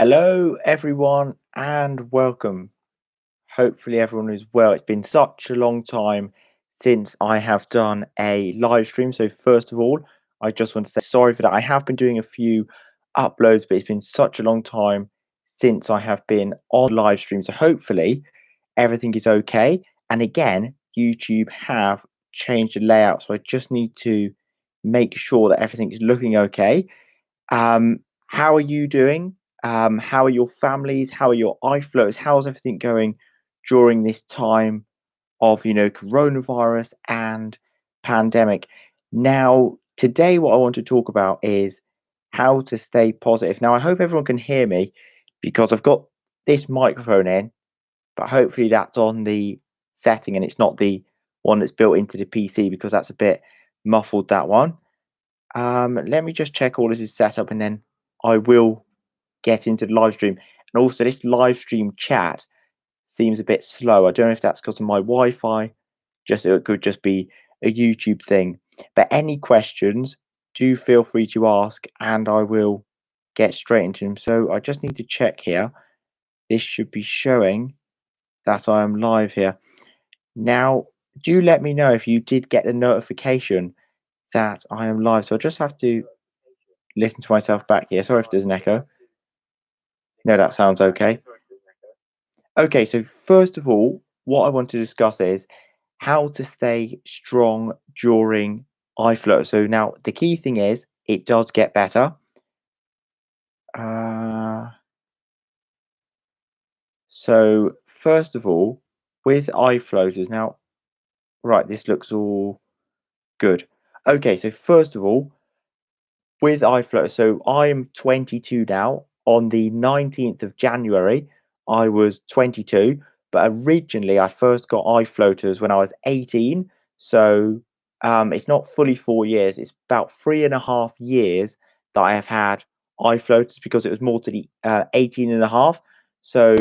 Hello, everyone, and welcome. Hopefully, everyone is well. It's been such a long time since I have done a live stream. So, first of all, I just want to say sorry for that. I have been doing a few uploads, but it's been such a long time since I have been on live stream. So, hopefully, everything is okay. And again, YouTube have changed the layout. So, I just need to make sure that everything is looking okay. How are you doing? How are your families? How are your iFlows? How's everything going during this time of, coronavirus and pandemic? Now, today, what I want to talk about is how to stay positive. Now, I hope everyone can hear me because I've got this microphone in, but hopefully that's on the setting and it's not the one that's built into the PC because that's a bit muffled, that one. Let me just check all this is set up and then I will get into the live stream. And also, this live stream chat seems a bit slow. I don't know if that's because of my Wi-Fi. Just it could just be a YouTube thing. But any questions, do feel free to ask, and I will get straight into them. So I just need to check here. This should be showing that I am live here. Now, do let me know if you did get the notification that I am live. So I just have to listen to myself back here. Sorry if there's an echo. No, that sounds okay. Okay, so first of all, what I want to discuss is how to stay strong during iFlow. So now the key thing is it does get better. Uh, so first of all, with iFloaters, now, right, this looks all good. Okay, so first of all, with iFlow, so I am 22 now. On the 19th of January, I was 22, but originally I first got iFloaters when I was 18. So it's not fully 4 years, it's about 3.5 years that I have had iFloaters because it was more to the 18 and a half. So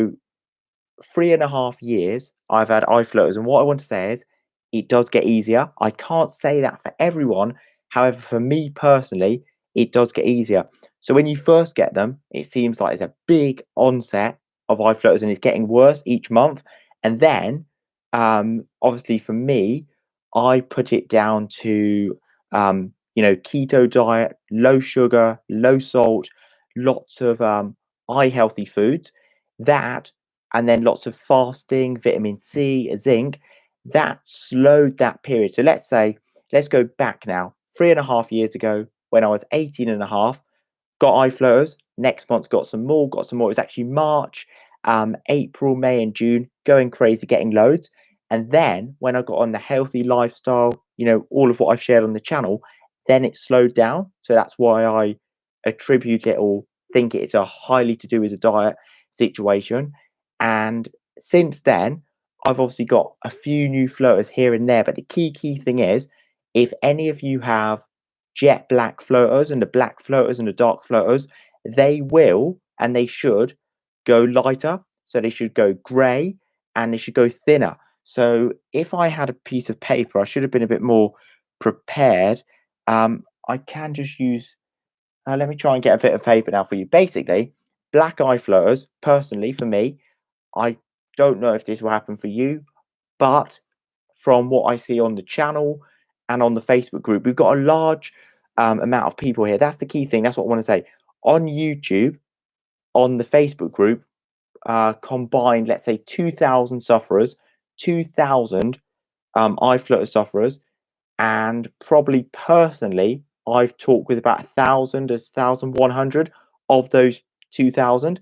3.5 years I've had iFloaters, and what I want to say is it does get easier. I can't say that for everyone. However, for me personally, it does get easier. So when you first get them, it seems like it's a big onset of iFloaters and it's getting worse each month. And then, obviously for me, I put it down to, keto diet, low sugar, low salt, lots of eye healthy foods. That and then lots of fasting, vitamin C, zinc, that slowed that period. So let's go back now, 3.5 years ago when I was 18 and a half, got eye floaters. Next month, got some more, got some more. It was actually March, April, May, and June, going crazy, getting loads. And then when I got on the healthy lifestyle, all of what I've shared on the channel, then it slowed down. So that's why I attribute it or think it's a highly to do with a diet situation. And since then, I've obviously got a few new floaters here and there. But the key thing is if any of you have jet black floaters and the black floaters and the dark floaters, they will and they should go lighter. So they should go grey and they should go thinner. So if I had a piece of paper, I should have been a bit more prepared. I can just use, let me try and get a bit of paper now for you. Basically, black eye floaters, personally, for me, I don't know if this will happen for you, but from what I see on the channel and on the Facebook group, we've got a large amount of people here. That's the key thing. That's what I want to say. On YouTube, on the Facebook group, combined, let's say 2,000 sufferers, 2,000 eye flutter sufferers, and probably personally, I've talked with about 1,000 as 1,100 of those 2,000.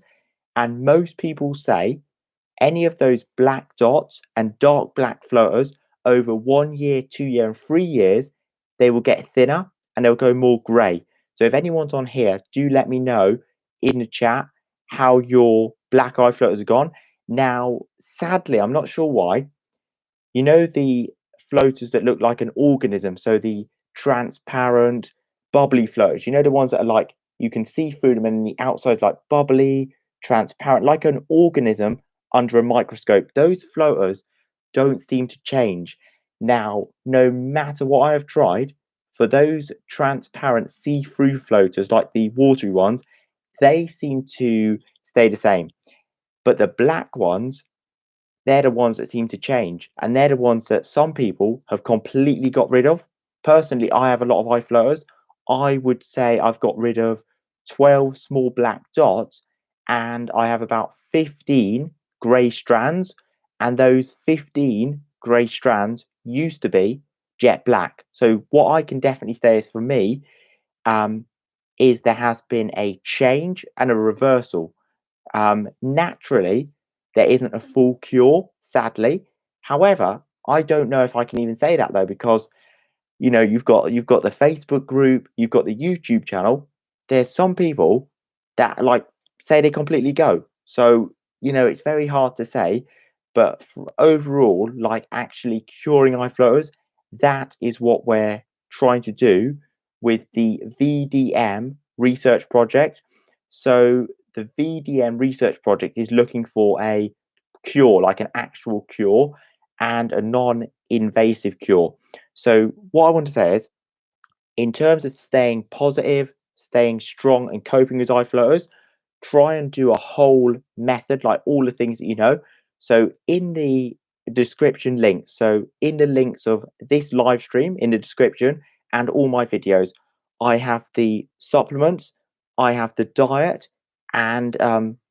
And most people say any of those black dots and dark black floaters over 1 year, 2 year, and 3 years, they will get thinner and they'll go more grey. So if anyone's on here, do let me know in the chat how your black eye floaters are gone. Now, sadly, I'm not sure why. The floaters that look like an organism, so the transparent, bubbly floaters. The ones that are like you can see through them and the outside's like bubbly, transparent, like an organism under a microscope. Those floaters don't seem to change. Now, no matter what I have tried, for those transparent see-through floaters like the watery ones, they seem to stay the same. But the black ones, they're the ones that seem to change, and they're the ones that some people have completely got rid of. Personally, I have a lot of eye floaters. I would say I've got rid of 12 small black dots, and I have about 15 grey strands. And those 15 grey strands used to be jet black. So, what I can definitely say is for me, um, is there has been a change and a reversal. Naturally, there isn't a full cure, sadly. However, I don't know if I can even say that though, because you've got the Facebook group, you've got the YouTube channel. There's some people that like say they completely go. So, it's very hard to say, but overall, like actually curing eye floaters, that is what we're trying to do with the VDM research project. So, the VDM research project is looking for a cure, like an actual cure, and a non invasive cure. So, what I want to say is, in terms of staying positive, staying strong, and coping with eye floaters, try and do a whole method, like all the things that you know. So, in the description links, so in the links of this live stream, in the description, and all my videos, I have the supplements, I have the diet, and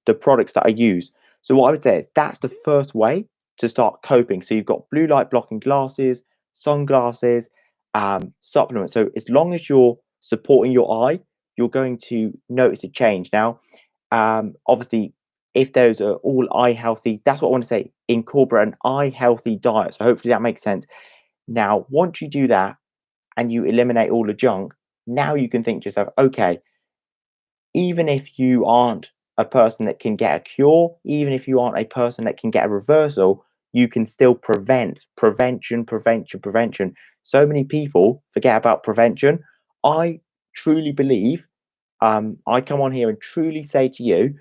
the products that I use. So, what I would say is that's the first way to start coping. So, you've got blue light blocking glasses, sunglasses, supplements. So as long as you're supporting your eye, you're going to notice a change. Now, obviously, if those are all eye healthy, that's what I want to say. Incorporate an eye healthy diet. So hopefully that makes sense. Now, once you do that and you eliminate all the junk, now you can think to yourself, okay, even if you aren't a person that can get a cure, even if you aren't a person that can get a reversal, you can still prevention. So many people forget about prevention. I truly believe, I come on here and truly say to you,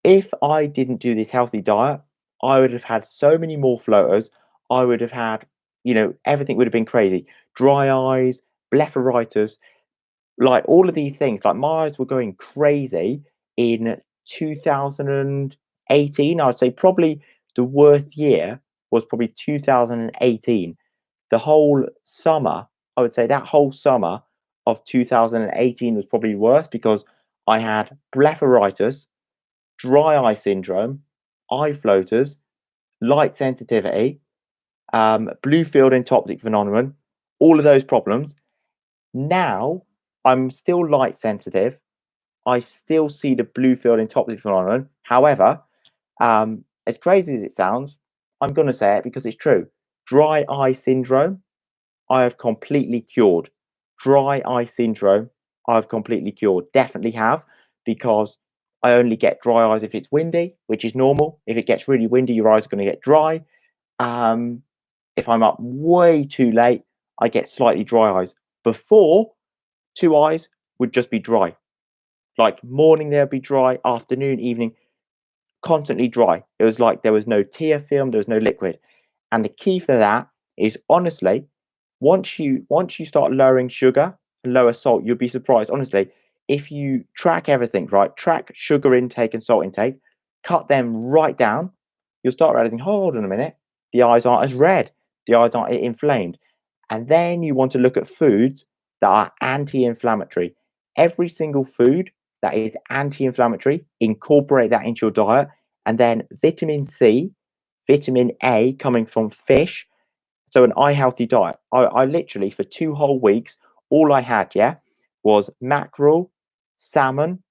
if I didn't do this healthy diet, I would have had so many more floaters. I would have had, everything would have been crazy. Dry eyes, blepharitis, like all of these things, like my eyes were going crazy in 2018. I would say probably the worst year was probably 2018. The whole summer, I would say that whole summer of 2018 was probably worse because I had blepharitis, dry eye syndrome, eye floaters, light sensitivity, blue field and toxic phenomenon, all of those problems. Now I'm still light sensitive. I still see the blue field in toxic phenomenon. However, as crazy as it sounds, I'm going to say it because it's true. Dry eye syndrome, I have completely cured. Dry eye syndrome, I've completely cured. Definitely have, because I only get dry eyes if it's windy, which is normal. If it gets really windy, your eyes are going to get dry. Um, if I'm up way too late, I get slightly dry eyes. Before, two eyes would just be dry. Like morning, they'd be dry, afternoon, evening, constantly dry. It was like there was no tear film, there was no liquid. And the key for that is honestly, once you start lowering sugar and lower salt, you'll be surprised. Honestly, if you track everything, right, track sugar intake and salt intake, cut them right down, you'll start realizing, hold on a minute, the eyes aren't as red, the eyes aren't inflamed. And then you want to look at foods that are anti-inflammatory. Every single food that is anti-inflammatory, incorporate that into your diet. And then vitamin C, vitamin A coming from fish. So an eye healthy diet. I literally for 2 whole weeks, all I had, yeah, was mackerel, salmon,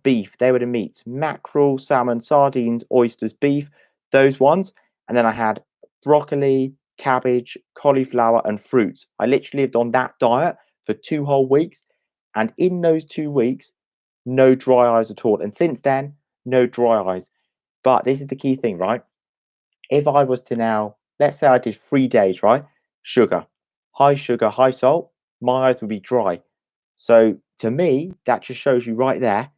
beef. They were the meats: mackerel, salmon, sardines, oysters, beef, those ones. And then I had broccoli, cabbage, cauliflower, and fruits. I literally lived on that diet for 2 whole weeks. And in those 2 weeks, no dry eyes at all. And since then, no dry eyes. But this is the key thing, right? If I was to now, let's say I did 3 days, right? Sugar, high salt, my eyes would be dry. So to me, that just shows you right there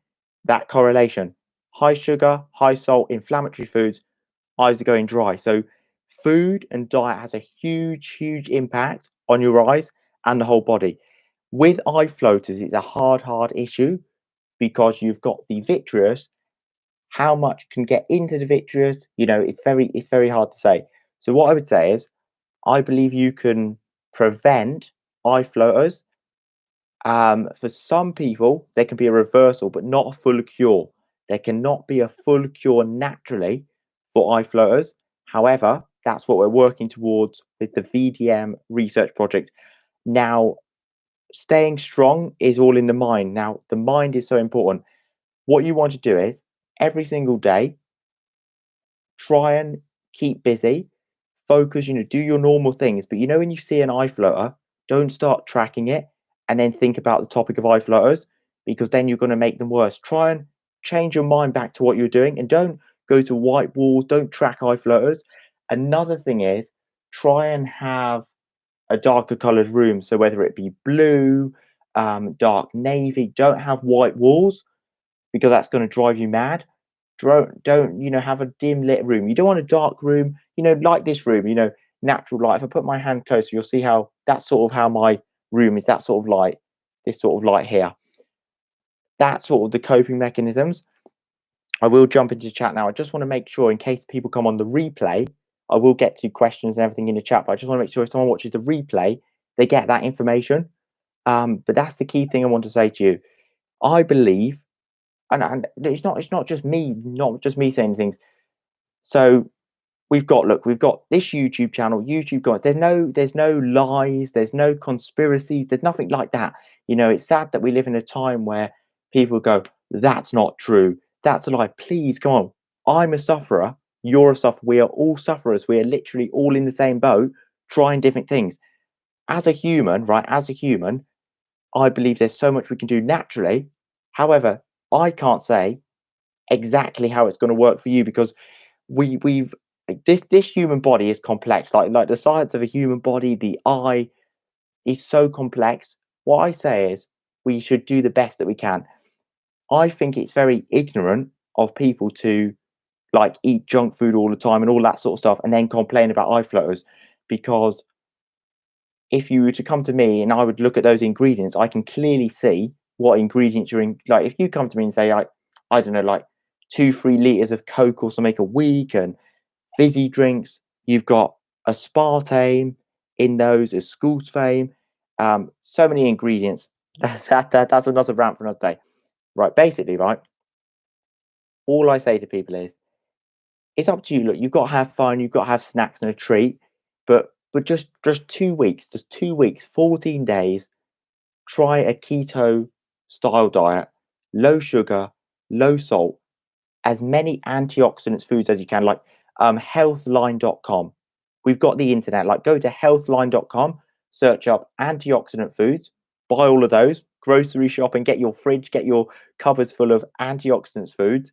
that correlation. High sugar, high salt, inflammatory foods, eyes are going dry. So food and diet has a huge impact on your eyes and the whole body. With eye floaters, it's a hard issue because you've got the vitreous How much can get into the vitreous? It's very hard to say. So what I would say is, I believe you can prevent eye floaters. For some people, there can be a reversal, but not a full cure. There cannot be a full cure naturally for eye floaters. However, that's what we're working towards with the VDM research project. Now, staying strong is all in the mind. Now, the mind is so important. What you want to do is every single day, try and keep busy, focus, do your normal things. But when you see an eye floater, don't start tracking it and then think about the topic of eye floaters, because then you're going to make them worse. Try and change your mind back to what you're doing and don't go to white walls, don't track eye floaters. Another thing is, try and have a darker colored room. So whether it be blue, dark navy, don't have white walls because that's going to drive you mad. Don't have a dim lit room. You don't want a dark room, like this room, natural light. If I put my hand closer, you'll see how that's sort of how my room is, that sort of light, this sort of light here. That's sort of the coping mechanisms. I will jump into chat now. I just want to make sure, in case people come on the replay, I will get to questions and everything in the chat, but I just want to make sure if someone watches the replay, they get that information. But that's the key thing I want to say to you. I believe, and it's not just me saying things. So we've got this YouTube channel, YouTube guys. There's no lies, there's no conspiracies, there's nothing like that. It's sad that we live in a time where people go, that's not true, that's a lie. Please, come on. I'm a sufferer, you're a sufferer, we are all sufferers, we are literally all in the same boat, trying different things. As a human, right? As a human, I believe there's so much we can do naturally. However, I can't say exactly how it's going to work for you, because we've this human body is complex. Like the science of a human body, the eye is so complex. What I say is, we should do the best that we can. I think it's very ignorant of people to eat junk food all the time and all that sort of stuff, and then complain about eye floaters. Because if you were to come to me and I would look at those ingredients, I can clearly see what ingredients you're in. Like if you come to me and say, I don't know, like 2-3 liters of Coke or something a week, and fizzy drinks, you've got aspartame in those, ascoultame, so many ingredients. That's another rant for another day. Right, basically, right, all I say to people is, it's up to you. Look, you've got to have fun, you've got to have snacks and a treat, but just 2 weeks, 14 days, try a keto style diet, low sugar, low salt, as many antioxidants foods as you can, like healthline.com. We've got the internet, like go to healthline.com, search up antioxidant foods, buy all of those, grocery shop and get your fridge, get your cupboards full of antioxidants foods.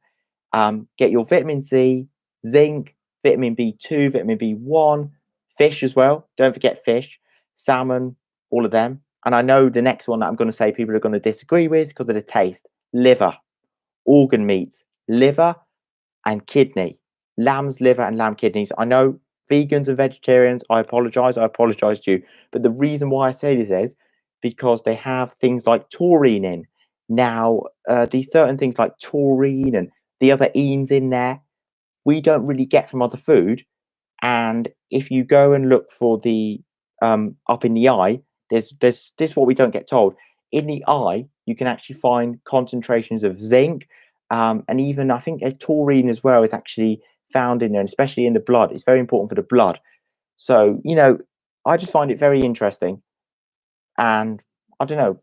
Get your vitamin C, zinc, vitamin B2, vitamin B1, fish as well. Don't forget fish, salmon, all of them. And I know the next one that I'm going to say people are going to disagree with because of the taste: liver, organ meats, liver and kidney, lamb's liver and lamb kidneys. I know vegans and vegetarians, I apologize. I apologize to you. But the reason why I say this is because they have things like taurine in. Now, these certain things like taurine and the other enes in there, we don't really get from other food. And if you go and look for the up in the eye, there's this what we don't get told. In the eye, you can actually find concentrations of zinc, and even I think a taurine as well is actually found in there, and especially in the blood. It's very important for the blood. So I just find it very interesting, and I don't know.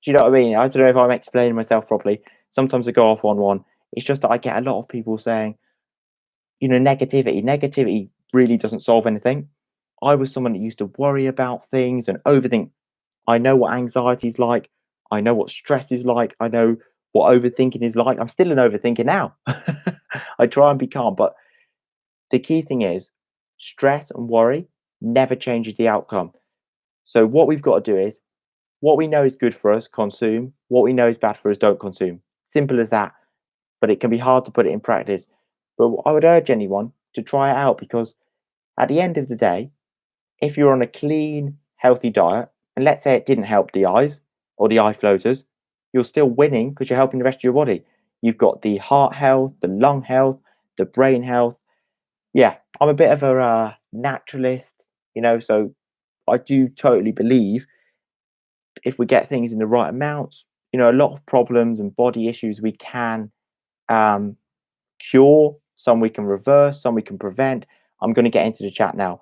Do you know what I mean? I don't know if I'm explaining myself properly. Sometimes I go off on one. It's just that I get a lot of people saying, negativity. Negativity really doesn't solve anything. I was someone that used to worry about things and overthink. I know what anxiety is like. I know what stress is like. I know what overthinking is like. I'm still an overthinker now. I try and be calm, but the key thing is, stress and worry never changes the outcome. So what we've got to do is, what we know is good for us, consume. What we know is bad for us, don't consume. Simple as that. But it can be hard to put it in practice. But I would urge anyone to try it out, because at the end of the day, if you're on a clean, healthy diet, and let's say it didn't help the eyes or the eye floaters, you're still winning because you're helping the rest of your body. you've got the heart health, the lung health, the brain health. Yeah, I'm a bit of a naturalist, so I do totally believe if we get things in the right amounts, a lot of problems and body issues we can um, cure, some we can reverse, some we can prevent. I'm going to get into the chat now,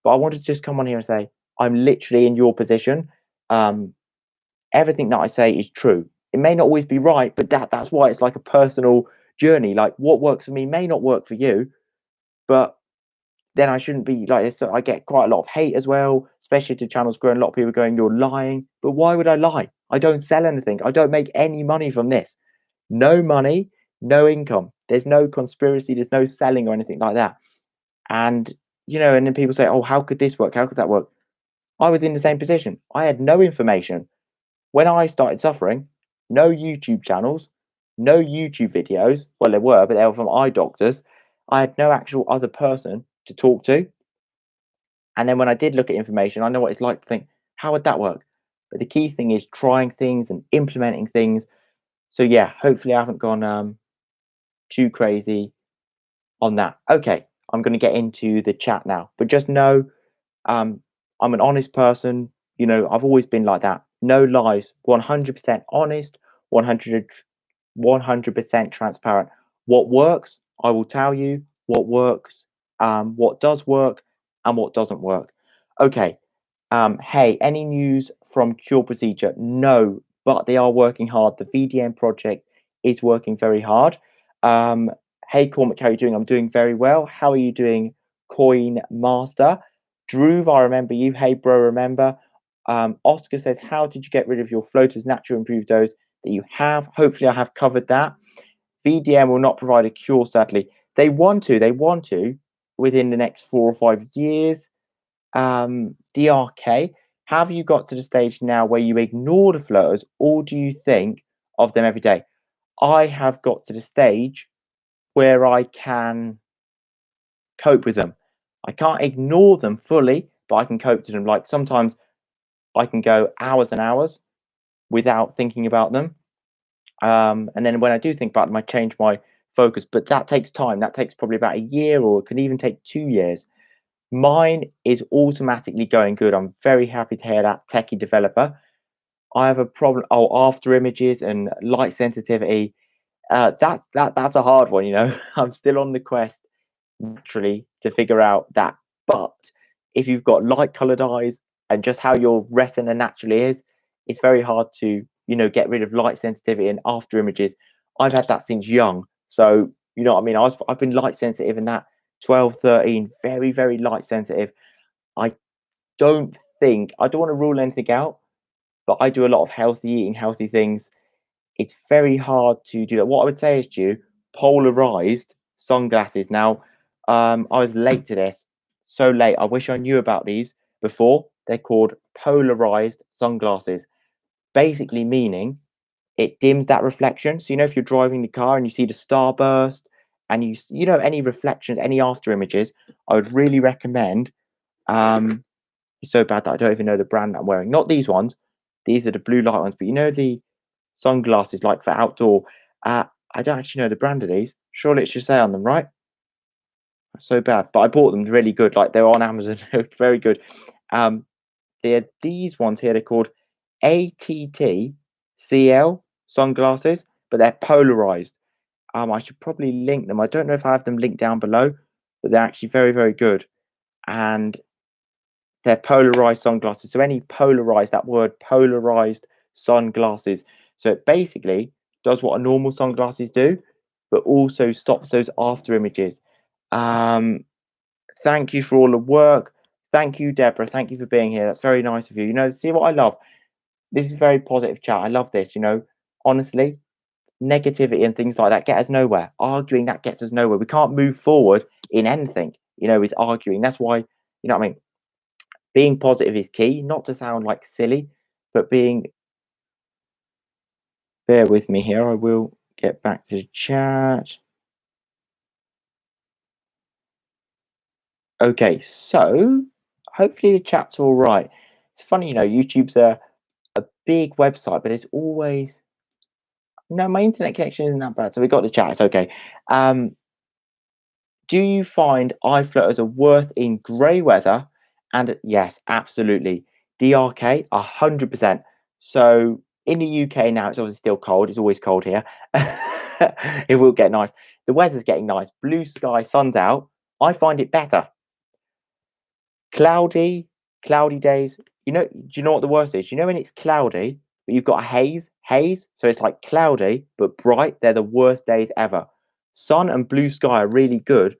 but I wanted to just come on here and say I'm literally in your position. Um, Everything that I say is true. It may not always be right, but that's why it's like a personal journey. Like what works for me may not work for you, but then I shouldn't be like this. So I get quite a lot of hate as well, especially to channels growing. A lot of people going, "You're lying," but why would I lie? I don't sell anything. I don't make any money from this. No money, no income. There's no conspiracy. There's no selling or anything like that. And and then people say, "Oh, how could this work? How could that work?" I was in the same position. I had no information. When I started suffering, no YouTube channels, no YouTube videos. Well, there were, but they were from eye doctors. I had no actual other person to talk to. And then when I did look at information, I know what it's like to think, how would that work? But the key thing is trying things and implementing things. So yeah, hopefully I haven't gone too crazy on that. Okay, I'm going to get into the chat now. But just know um, I'm an honest person. I've always been like that. No lies. 100% honest. 100% transparent. What works, I will tell you. What works, what does work, and what doesn't work. Okay. Hey, any news from Cure Procedure? No, but they are working hard. The VDM project is working very hard. Um, hey, Cormac, how are you doing? I'm doing very well. How are you doing, Coin Master? Drew, I remember you. Hey, bro, remember. Oscar says, how did you get rid of your floaters, natural improved those that you have? Hopefully, I have covered that. VDM will not provide a cure, sadly. They want to within the next 4 or 5 years. DRK, have you got to the stage now where you ignore the floaters or do you think of them every day? I have got to the stage where I can cope with them. I can't ignore them fully, but I can cope to them. Like sometimes I can go hours and hours without thinking about them. And then when I do think about them, I change my focus. But that takes time. That takes probably about a year or it can even take 2 years. Mine is automatically going good. I'm very happy to hear that, techie developer. I have a problem. Oh, after images and light sensitivity. That's a hard one. I'm still on the quest naturally to figure out that. But if you've got light colored eyes and just how your retina naturally is, it's very hard to get rid of light sensitivity and after images. I've had that since young, so you know what I mean. I've been light sensitive in that 12, 13, very very light sensitive. I I don't want to rule anything out, but I do a lot of healthy eating, healthy things. It's very hard to do that. What I would say is to you, polarized sunglasses. Now, I was late to this, so late. I wish I knew about these before. They're called polarized sunglasses, basically meaning it dims that reflection. So if you're driving the car and you see the starburst and any reflections, any after images, I would really recommend. It's so bad that I don't even know the brand that I'm wearing. Not these ones. These are the blue light ones, but the sunglasses like for outdoor. I don't actually know the brand of these. Surely it should say on them, right? That's so bad. But I bought them really good. Like they're on Amazon. They're very good. Um, they're these ones here. They're called ATTCL sunglasses, but they're polarized. I should probably link them. I don't know if I have them linked down below, but they're actually very, very good. And they're polarized sunglasses. So any polarized, that word polarized sunglasses. So it basically does what a normal sunglasses do, but also stops those after images. Um, Thank you for all the work. Thank you, Deborah. Thank you for being here. That's very nice of you. See what I love. This is very positive chat. I love this. Honestly, negativity and things like that get us nowhere. Arguing that gets us nowhere. We can't move forward in anything. Is arguing. That's why what I mean. Being positive is key, not to sound like silly, but bear with me here. I will get back to the chat. Okay, so hopefully the chat's all right. It's funny, YouTube's a big website, but it's always No, my internet connection isn't that bad, so we got the chat, it's okay. Um, do you find eye floaters are worth in grey weather? And yes, absolutely. DRK, 100%. So in the UK now, it's obviously still cold. It's always cold here. It will get nice. The weather's getting nice. Blue sky, sun's out. I find it better. Cloudy, cloudy days. Do you know what the worst is? You know when it's cloudy, but you've got a haze, so it's like cloudy but bright. They're the worst days ever. Sun and blue sky are really good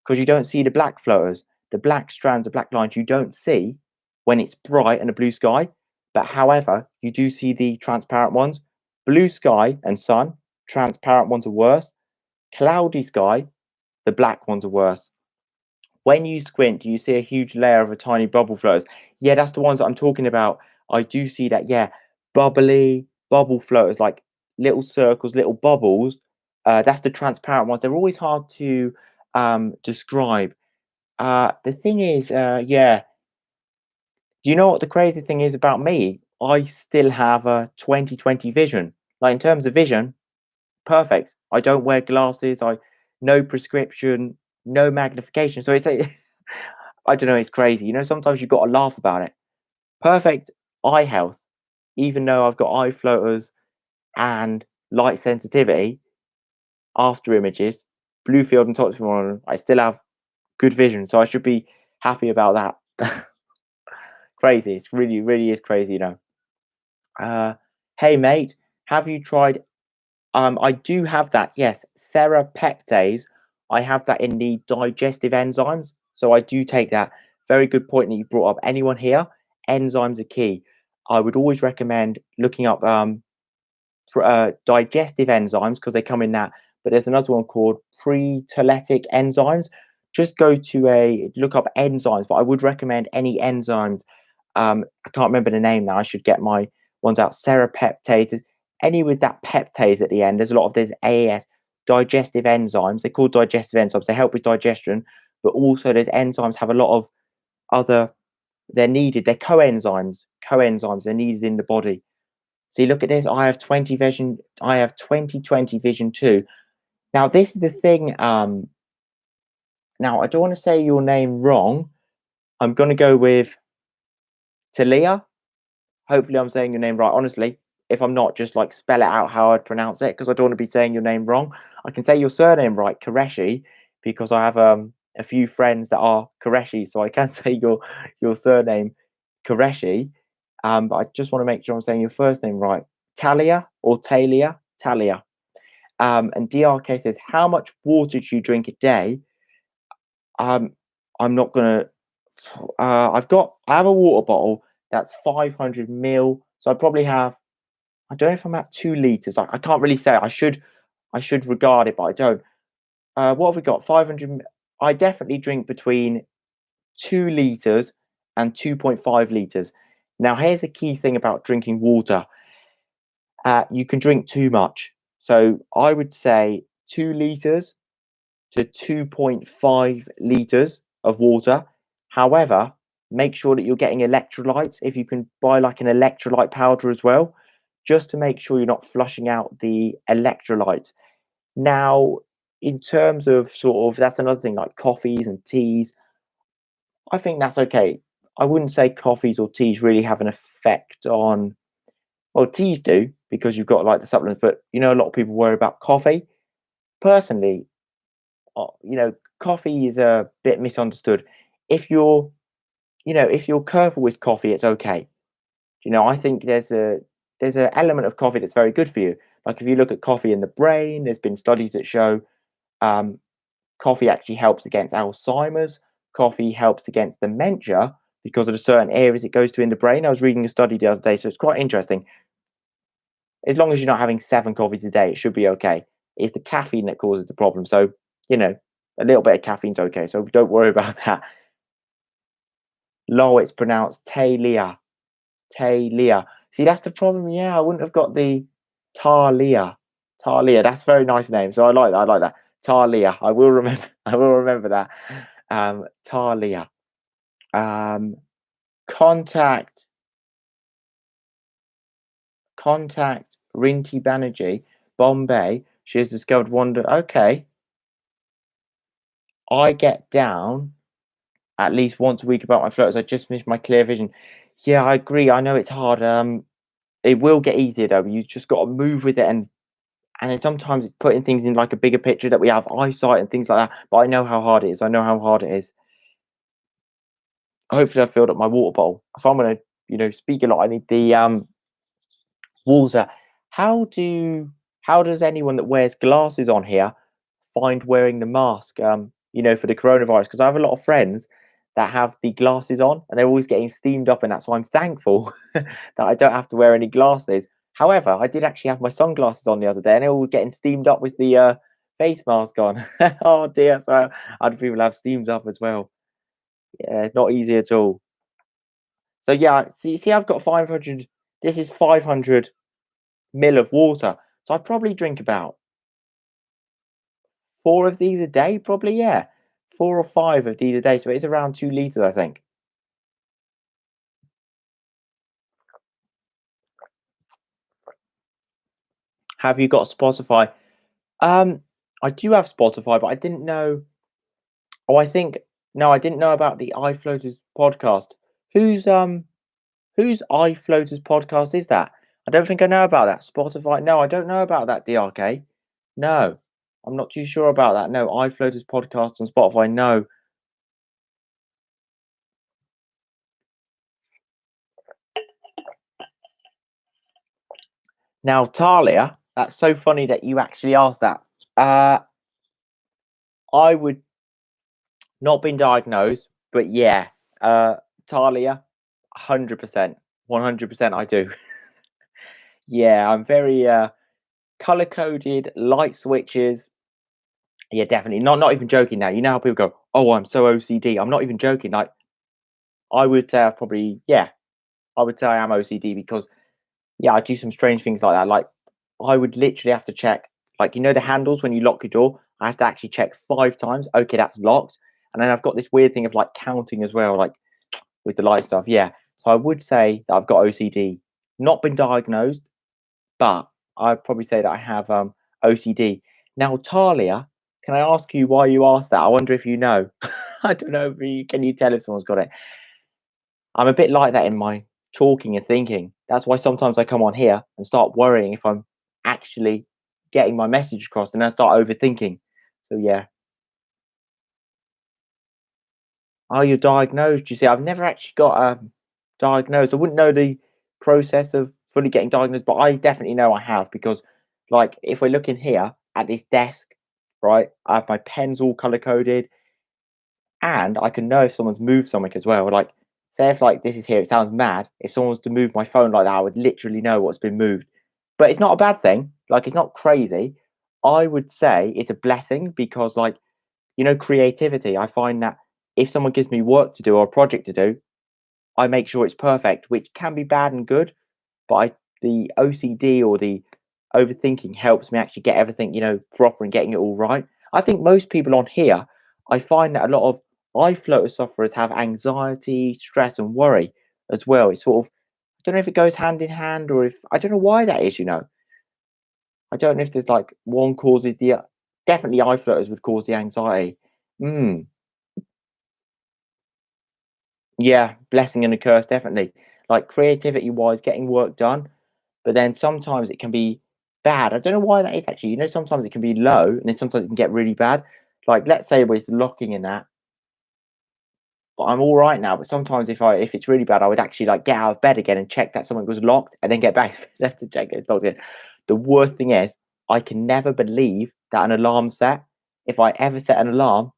because you don't see the black floaters, the black strands, the black lines. You don't see when it's bright and a blue sky. But however, you do see the transparent ones. Blue sky and sun, transparent ones are worse. Cloudy sky, the black ones are worse. When you squint, do you see a huge layer of a tiny bubble floaters? Yeah, that's the ones that I'm talking about. I do see that. Yeah, bubbly bubble floaters, like little circles, little bubbles. That's the transparent ones. They're always hard to describe. The thing is, yeah, do you know what the crazy thing is about me? I still have a 20/20 vision. Like in terms of vision, perfect. I don't wear glasses. I no prescription, no magnification. So it's a I don't know, it's crazy. Sometimes you've got to laugh about it. Perfect eye health, even though I've got eye floaters and light sensitivity after images, blue field and toxic monitoring, I still have good vision. So I should be happy about that. Crazy. It's really, really is crazy. Uh, hey mate, have you tried I do have that, yes, serapeptase. I have that in the digestive enzymes, so I do take that. Very good point that you brought up. Anyone here? Enzymes are key. I would always recommend looking up digestive enzymes because they come in that. But there's another one called pre-tolytic enzymes. Just go to a look up enzymes, but I would recommend any enzymes. I can't remember the name now. I should get my ones out. Serapeptase, any with that peptase at the end. There's a lot of there's AAS digestive enzymes. They're called digestive enzymes. They help with digestion, but also there's enzymes have a lot of other. They're needed. They're coenzymes. Coenzymes. They're needed in the body. See, look at this. I have 20 vision. I have 20/20 vision too. Now, this is the thing. Now I don't want to say your name wrong. I'm going to go with Talia. Hopefully, I'm saying your name right. Honestly, if I'm not, just like spell it out how I'd pronounce it because I don't want to be saying your name wrong. I can say your surname right, Qureshi, because I have a few friends that are Qureshi, so I can say your surname Qureshi. But I just want to make sure I'm saying your first name right. Talia or Talia? Talia. And DRK says, how much water do you drink a day? Um, I'm not gonna. I have a water bottle that's 500 mil, so I probably have. I don't know if I'm at 2 liters. I can't really say. I should regard it, but I don't. What have we got? 500. I definitely drink between 2 liters and 2.5 liters. Now, here's a key thing about drinking water. You can drink too much. So I would say 2 liters to 2.5 liters of water. However, make sure that you're getting electrolytes. If you can buy like an electrolyte powder as well, just to make sure you're not flushing out the electrolytes. Now, in terms of sort of that's another thing like coffees and teas, I think that's okay. I wouldn't say coffees or teas really have an effect on, well, teas do because you've got like the supplements, but a lot of people worry about coffee. Personally, coffee is a bit misunderstood. If you're careful with coffee, it's okay. I think there's a element of coffee that's very good for you. Like if you look at coffee in the brain, there's been studies that show um, coffee actually helps against Alzheimer's. Coffee helps against dementia because of the certain areas it goes to in the brain. I was reading a study the other day, so it's quite interesting. As long as you're not having 7 coffees a day, it should be okay. It's the caffeine that causes the problem. So, you know, a little bit of caffeine's okay. So don't worry about that. Low, it's pronounced Talia. Talia. See, that's the problem. Yeah, I wouldn't have got the Talia. Talia. That's a very nice name. So I like that. I like that. Talia. I will remember. I will remember that. Talia. Um, contact. Contact Rinty Banerjee. Bombay, she has discovered wonder. Okay, I get down at least once a week about my floaters. I just missed my clear vision. Yeah, I agree. I know it's hard. It will get easier though. You just got to move with it, and then sometimes it's putting things in like a bigger picture that we have eyesight and things like that. But I know how hard it is. I know how hard it is. Hopefully, I filled up my water bottle. If I'm gonna, speak a lot, I need the water. How do how does anyone that wears glasses on here find wearing the mask, for the coronavirus? Because I have a lot of friends that have the glasses on and they're always getting steamed up, and that's why I'm thankful that I don't have to wear any glasses. However, I did actually have my sunglasses on the other day and they were getting steamed up with the face mask on. Oh dear, so other people have steamed up as well. Yeah, it's not easy at all. So yeah, see, I've got 500. This is 500 mil of water. So I probably drink about 4 of these a day, probably, yeah. 4 or 5 of these a day, so it's around 2 liters, I think. Have you got Spotify? Um, I do have Spotify, but I didn't know. Oh, I think no, I didn't know about the iFloaters podcast. Whose whose iFloaters podcast is that? I don't think I know about that. Spotify? No, I don't know about that, DRK. No, I'm not too sure about that. No, iFloaters podcast on Spotify. No. Now, Talia, that's so funny that you actually asked that. Uh, I would not been diagnosed, but yeah, uh, Talia, 100%, 100%. I do. Yeah, I'm very color coded, light switches. Yeah, definitely. Not even joking. Now, you know how people go, "Oh, I'm so OCD." I'm not even joking. Like, I would say I probably, yeah, I would say I am OCD because yeah, I do some strange things like that. Like, I would literally have to check, like, the handles when you lock your door. I have to actually check 5 times. Okay, that's locked. And then I've got this weird thing of like counting as well, like with the light stuff. Yeah. So I would say that I've got OCD. Not been diagnosed, but I'd probably say that I have OCD. Now, Talia, can I ask you why you asked that? I wonder if you know. I don't know if you can you tell if someone's got it. I'm a bit like that in my talking and thinking. That's why sometimes I come on here and start worrying if I'm actually getting my message across, and I start overthinking. So yeah. Are you diagnosed? You see, I've never actually got diagnosed. I wouldn't know the process of fully getting diagnosed, but I definitely know I have because, like, if we're looking here at this desk, right, I have my pens all color coded, and I can know if someone's moved something as well. Like, say if like this is here, it sounds mad. If someone was to move my phone like that, I would literally know what's been moved. But it's not a bad thing. Like, it's not crazy. I would say it's a blessing because, like, creativity. I find that if someone gives me work to do or a project to do, I make sure it's perfect, which can be bad and good. But the OCD or the overthinking helps me actually get everything, proper and getting it all right. I think most people on here, I find that a lot of eye flutter sufferers have anxiety, stress, and worry as well. It's sort of, I don't know if it goes hand in hand or if, I don't know why that is. I don't know if there's like one causes the, definitely eye flutters would cause the anxiety. Mm, yeah, blessing and a curse, definitely. Like creativity wise, getting work done. But then sometimes it can be bad. I don't know why that is actually. Sometimes it can be low and then sometimes it can get really bad. Like let's say with locking in that, but I'm all right now. But sometimes if it's really bad, I would actually like get out of bed again and check that something was locked and then get back just to check it's locked in. The worst thing is I can never believe that an alarm set. If I ever set an alarm,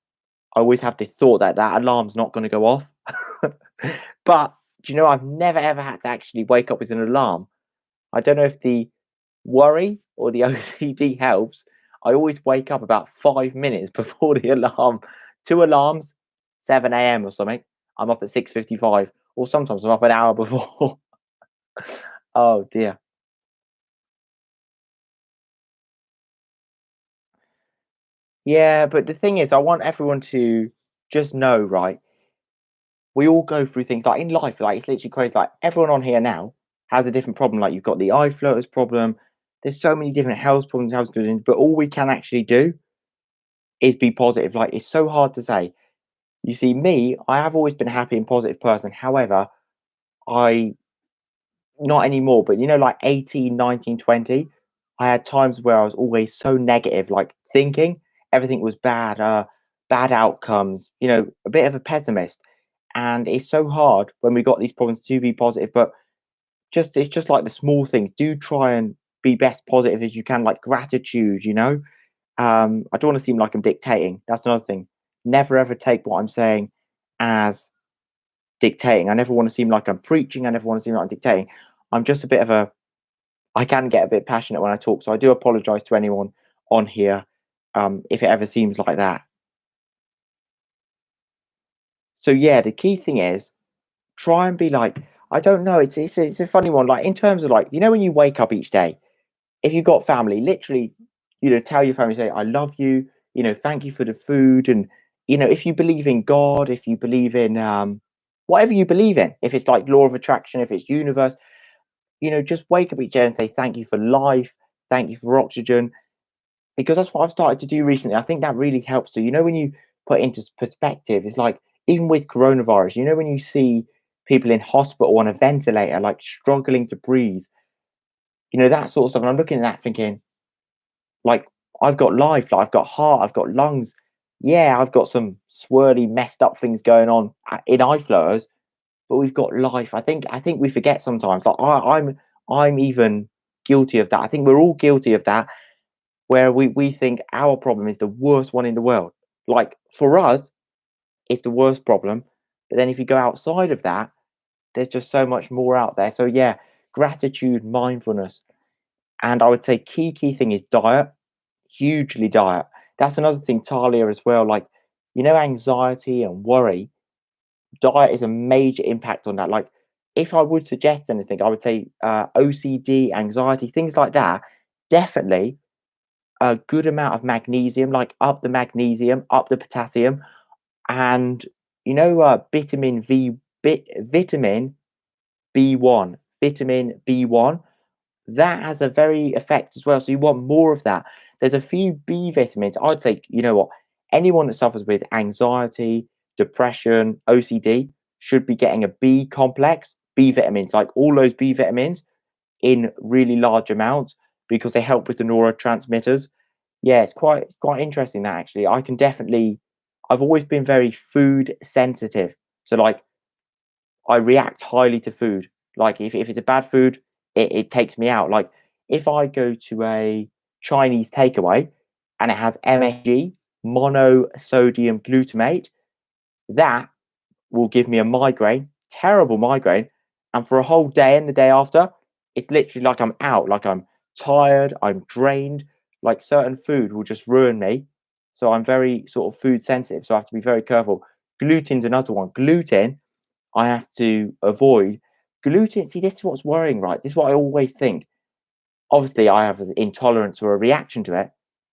I always have this thought that that alarm's not going to go off. But do you know I've never ever had to actually wake up with an alarm. I don't know if the worry or the OCD helps. I always wake up about 5 minutes before the alarm. 2 alarms, 7 a.m. or something. I'm up at 6:55, or sometimes I'm up an hour before. Oh dear. Yeah, but the thing is, I want everyone to just know, right? We all go through things like in life, like it's literally crazy. Like everyone on here now has a different problem. Like you've got the eye floaters problem, There's so many different health problems, health conditions, but all we can actually do is be positive. Like, it's so hard to say. You see, me, I have always been a happy and positive person. However, I not anymore, but like 18, 19, 20, I had times where I was always so negative, like thinking everything was bad, bad outcomes, a bit of a pessimist. And it's so hard when we got these problems to be positive, but it's just like the small things. Do try and be best positive as you can, like gratitude. I don't want to seem like I'm dictating. That's another thing. Never ever take what I'm saying as dictating. I never want to seem like I'm preaching. I never want to seem like I'm dictating. I'm just a bit of a I can get a bit passionate when I talk, so I do apologize to anyone on here, if it ever seems like that. So yeah, the key thing is try and be like, I don't know, it's a funny one. Like in terms of like, when you wake up each day, if you've got family, literally, tell your family, say, I love you, thank you for the food. And, if you believe in God, if you believe in whatever you believe in, if it's like law of attraction, if it's universe, just wake up each day and say, thank you for life, thank you for oxygen, because that's what I've started to do recently. I think that really helps too. When you put into perspective, it's like even with coronavirus, when you see people in hospital on a ventilator, like struggling to breathe, that sort of stuff. And I'm looking at that thinking, like, I've got life, like I've got heart, I've got lungs. Yeah, I've got some swirly, messed up things going on in eye floaters, but we've got life. I think we forget sometimes. Like I'm even guilty of that. I think we're all guilty of that, where we think our problem is the worst one in the world. Like for us, it's the worst problem. But then if you go outside of that, there's just so much more out there. So yeah, gratitude, mindfulness, and I would say key thing is diet. Hugely diet. That's another thing, Talia, as well. Like, anxiety and worry, diet is a major impact on that. Like, if I would suggest anything, I would say OCD, anxiety, things like that. Definitely a good amount of magnesium, like up the magnesium, up the potassium, and vitamin B1, vitamin B1 that has a very effect as well. So you want more of that. There's a few B vitamins. I'd say, what? Anyone that suffers with anxiety, depression, OCD should be getting a B complex, B vitamins, like all those B vitamins in really large amounts because they help with the neurotransmitters. Yeah, it's quite interesting that actually. I've always been very food sensitive. So like I react highly to food. Like if it's a bad food, it takes me out. Like if I go to a Chinese takeaway and it has MSG, monosodium glutamate, that will give me a migraine, terrible migraine. And for a whole day and the day after, it's literally like I'm out, like I'm tired, I'm drained, like certain food will just ruin me. So I'm very sort of food sensitive. So I have to be very careful. Gluten's another one. Gluten I have to avoid. Gluten, see, this is what's worrying, right? This is what I always think. Obviously, I have an intolerance or a reaction to it,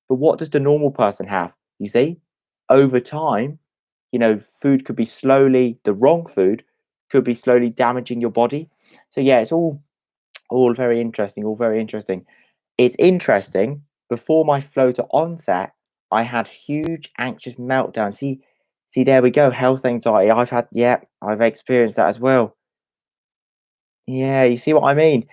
but what does the normal person have? You see, over time, food could be the wrong food could be slowly damaging your body. So yeah, it's all very interesting, all very interesting. It's interesting. Before my floater onset, I had huge anxious meltdown. See, there we go. Health anxiety. Yeah, I've experienced that as well. Yeah, you see what I mean?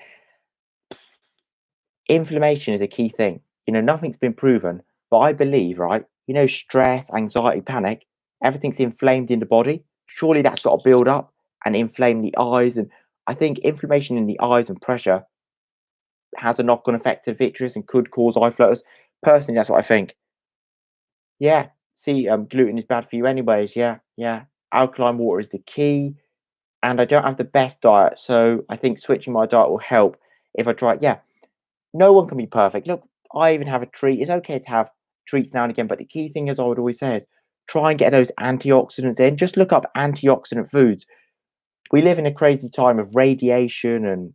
Inflammation is a key thing. Nothing's been proven, but I believe, right? Stress, anxiety, panic, everything's inflamed in the body. Surely that's got to build up and inflame the eyes. And I think inflammation in the eyes and pressure has a knock on effect to vitreous and could cause eye flutters. Personally, that's what I think. Yeah. See, gluten is bad for you, anyways. Yeah, yeah. Alkaline water is the key. And I don't have the best diet. So I think switching my diet will help if I try. Yeah, no one can be perfect. Look, I even have a treat. It's okay to have treats now and again, but the key thing, as I would always say, is try and get those antioxidants in. Just look up antioxidant foods. We live in a crazy time of radiation and,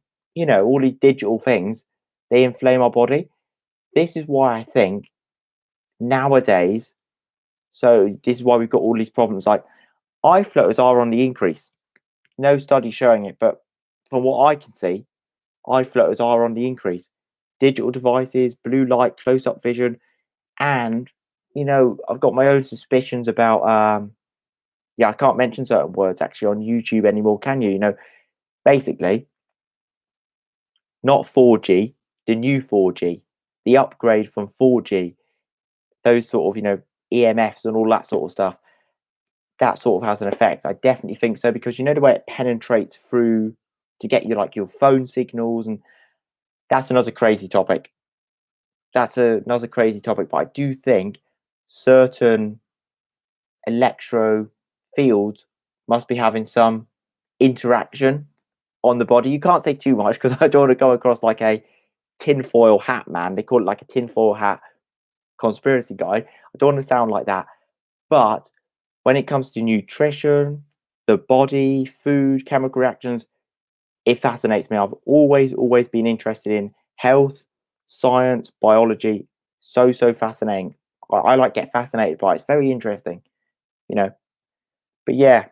all these digital things. They inflame our body. This is why I think nowadays, so this is why we've got all these problems. Like eye floaters are on the increase. No study showing it, but from what I can see, eye floaters are on the increase. digital devices, blue light, close-up vision, and I've got my own suspicions about yeah, I can't mention certain words actually on YouTube anymore, can you? Basically, not 4G, the new 4G, the upgrade from 4G, those sort of, EMFs and all that sort of stuff, that sort of has an effect. I definitely think so because the way it penetrates through to get you like your phone signals, and that's another crazy topic. Another crazy topic, but I do think certain electro fields must be having some interaction on the body. You can't say too much because I don't want to go across like a tinfoil hat man. They call it like a tinfoil hat conspiracy guy. I don't want to sound like that. But when it comes to nutrition, the body, food, chemical reactions, it fascinates me. I've always been interested in health, science, biology. So fascinating. I like get fascinated by it. It's very interesting, you know. But yeah,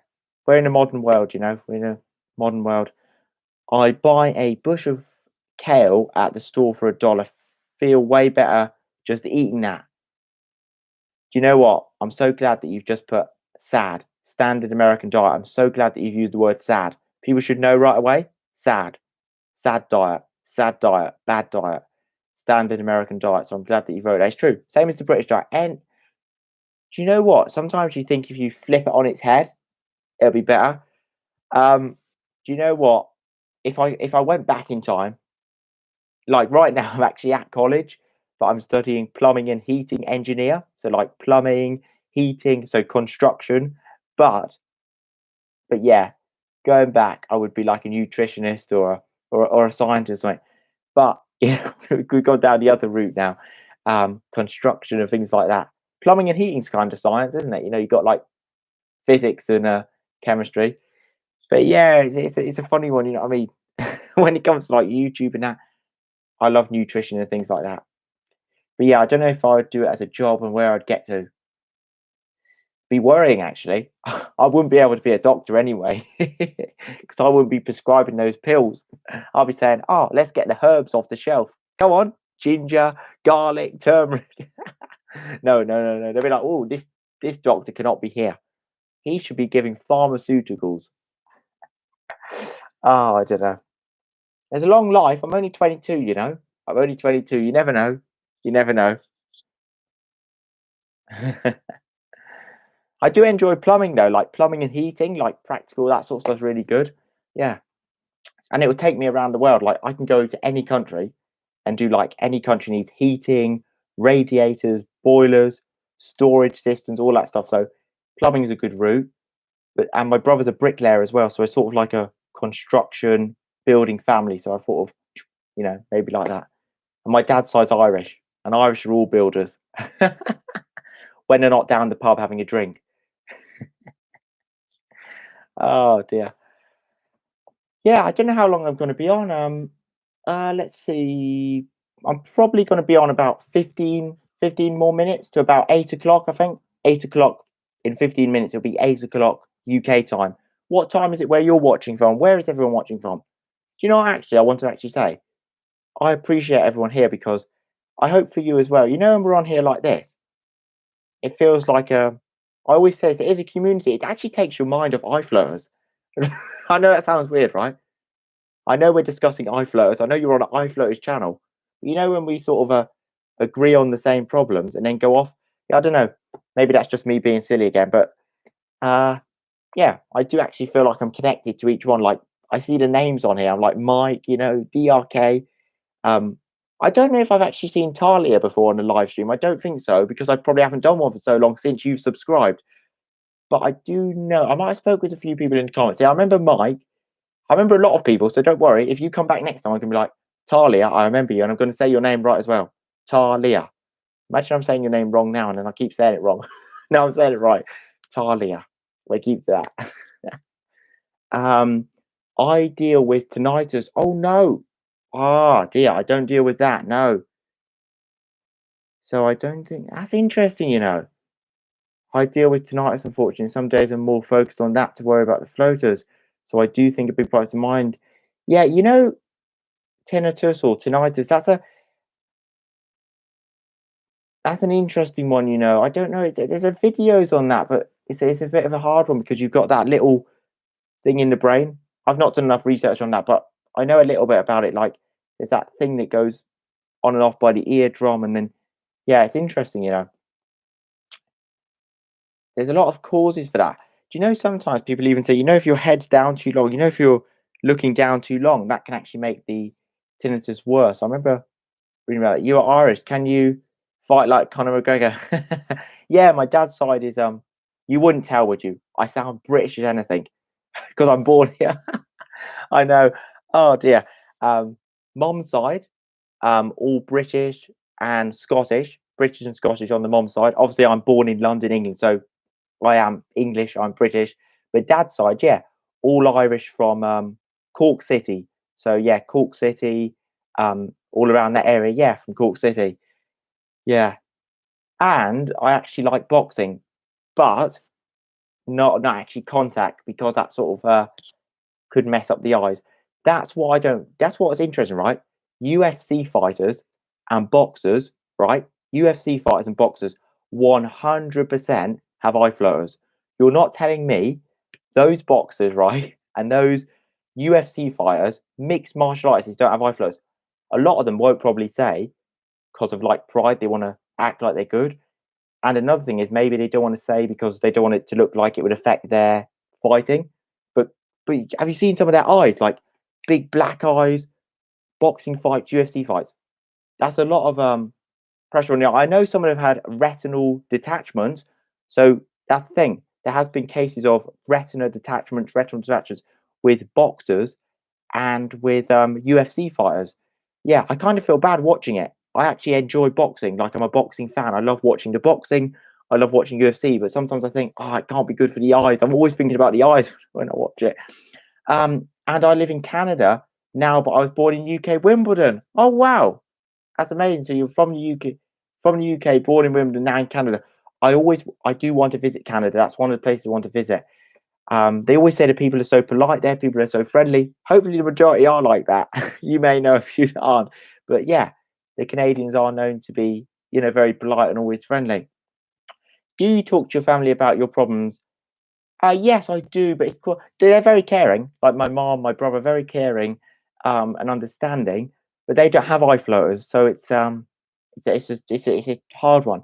we're in a modern world, We're in a modern world. I buy a bush of kale at the store for $1. Feel way better just eating that. Do you know what? I'm so glad that you've just put sad, standard American diet. I'm so glad that you've used the word sad. People should know right away. Sad, sad diet, bad diet, standard American diet. So I'm glad that you wrote that. It's true. Same as the British diet. And do you know what? Sometimes you think if you flip it on its head, it'll be better. Do you know what? If I went back in time, like right now, I'm actually at college, but I'm studying plumbing and heating engineer. So like plumbing, heating, so construction. But but yeah, going back, I would be like a nutritionist or a scientist, like. But yeah, we've gone down the other route now, construction and things like that. Plumbing and heating's kind of science, isn't it? You've got like physics and chemistry. But yeah, it's a funny one. You know what I mean? When it comes to like YouTube and that, I love nutrition and things like that. But yeah, I don't know if I would do it as a job and where I'd get to. Be worrying actually. I wouldn't be able to be a doctor anyway because I wouldn't be prescribing those pills. I'll be saying, "Oh, let's get the herbs off the shelf. Go on, ginger, garlic, turmeric." No. They'll be like, "Oh, this doctor cannot be here. He should be giving pharmaceuticals." Oh, I don't know. There's a long life. I'm only 22. I'm only 22. You never know. You never know. I do enjoy plumbing though, like plumbing and heating, like practical, that sort of stuff's really good. Yeah. And it would take me around the world. Like I can go to any country and do like any country needs heating, radiators, boilers, storage systems, all that stuff. So plumbing is a good route. And my brother's a bricklayer as well. So it's sort of like a construction building family. So I thought of, maybe like that. And my dad's side's Irish, and Irish are all builders when they're not down the pub having a drink. Oh dear. Yeah, I don't know how long I'm going to be on. Let's see. I'm probably going to be on about 15 more minutes to about 8 o'clock. I think 8 o'clock in 15 minutes. It'll be 8 o'clock UK time. What time is it where you're watching from? Where is everyone watching from? Do you know what, actually, I want to actually say? I appreciate everyone here because I hope for you as well. When we're on here like this, it feels like I always say it is a community. It actually takes your mind off eye floaters. I know that sounds weird, right? I know we're discussing eye floaters. I know you're on an eye floaters channel. But when we sort of agree on the same problems and then go off, yeah, I don't know. Maybe that's just me being silly again. But yeah, I do actually feel like I'm connected to each one. Like I see the names on here. I'm like Mike, DRK. I don't know if I've actually seen Talia before on a live stream. I don't think so because I probably haven't done one for so long since you've subscribed. But I do know I might have spoke with a few people in the comments. Yeah, I remember Mike. I remember a lot of people, so don't worry. If you come back next time, I'm gonna be like, Talia, I remember you, and I'm gonna say your name right as well. Talia. Imagine I'm saying your name wrong now, and then I keep saying it wrong. Now I'm saying it right. Talia. We keep that. um, I deal with tinnitus. Oh no. Ah, dear, I don't deal with that. No. So I don't think that's interesting. I deal with tinnitus, unfortunately. Some days I'm more focused on that to worry about the floaters. So I do think a big part of the mind. Yeah, tinnitus or tinnitus. That's an interesting one, you know. I don't know. There's a videos on that, but it's a bit of a hard one because you've got that little thing in the brain. I've not done enough research on that, but I know a little bit about it. Like there's that thing that goes on and off by the eardrum, and then yeah, it's interesting. You know, there's a lot of causes for that. Do you know sometimes people even say, you know, if your head's down too long, you know, if you're looking down too long, that can actually make the tinnitus worse. I remember reading about it. You are Irish. Can you fight like Conor McGregor? Yeah, my dad's side is you wouldn't tell, would you? I sound British as anything because I'm born here. I know. Oh dear. Mom's side, all British and Scottish. British and Scottish on the mom's side. Obviously, I'm born in London, England, so I am English. I'm British. But dad's side, yeah, all Irish from Cork City. So yeah, Cork City, all around that area. Yeah, from Cork City. Yeah, and I actually like boxing, but not actually contact because that sort of could mess up the eyes. That's what I don't. That's what's interesting, right? UFC fighters and boxers, right? UFC fighters and boxers, 100% have eye floaters. You're not telling me those boxers, right, and those UFC fighters, mixed martial artists, don't have eye floaters. A lot of them won't probably say because of like pride. They want to act like they're good. And another thing is maybe they don't want to say because they don't want it to look like it would affect their fighting. But but have you seen some of their eyes, like big black eyes, boxing fights, UFC fights? That's a lot of pressure on the eye. I know some of them had retinal detachment, so that's the thing. There has been cases of retinal detachments with boxers and with UFC fighters. Yeah, I kind of feel bad watching it. I actually enjoy boxing. Like I'm a boxing fan. I love watching the boxing. I love watching UFC, but sometimes I think, oh, it can't be good for the eyes. I'm always thinking about the eyes when I watch it. And I live in Canada now, but I was born in UK, Wimbledon. Oh wow, that's amazing. So you're from the UK, born in Wimbledon, now in Canada. I do want to visit Canada. That's one of the places I want to visit. They always say that people are so polite there, people are so friendly. Hopefully, the majority are like that. You may know a few that aren't, but yeah, the Canadians are known to be, you know, very polite and always friendly. Do you talk to your family about your problems? Yes, I do, but it's cool. They're very caring. Like my mom, my brother, very caring and understanding, but they don't have eye floaters, so it's a hard one.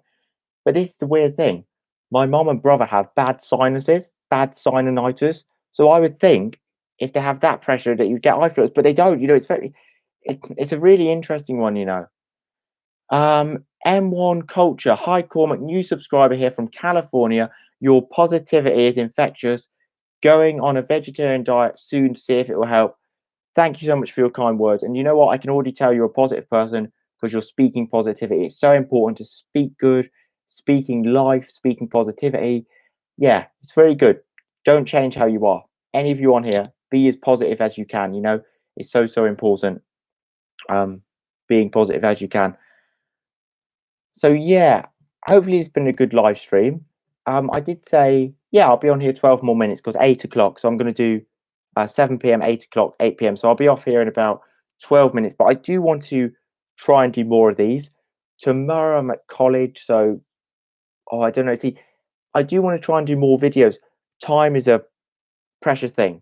But this is the weird thing. My mom and brother have bad sinuses, bad sinusitis. So I would think if they have that pressure that you get eye floaters, but they don't. You know, it's a really interesting one. You know, M1 Culture. Hi Cormac, new subscriber here from California. Your positivity is infectious. Going on a vegetarian diet soon to see if it will help. Thank you so much for your kind words. And you know what? I can already tell you're a positive person because you're speaking positivity. It's so important to speak good, speaking life, speaking positivity. Yeah, it's very good. Don't change how you are. Any of you on here, be as positive as you can. You know, it's so important. Um, being positive as you can. So yeah, hopefully it's been a good live stream. I did say, yeah, I'll be on here 12 more minutes because 8 o'clock. So I'm going to do 7 p.m., 8 o'clock, 8 p.m. So I'll be off here in about 12 minutes. But I do want to try and do more of these. Tomorrow I'm at college. So, oh, I don't know. See, I do want to try and do more videos. Time is a precious thing.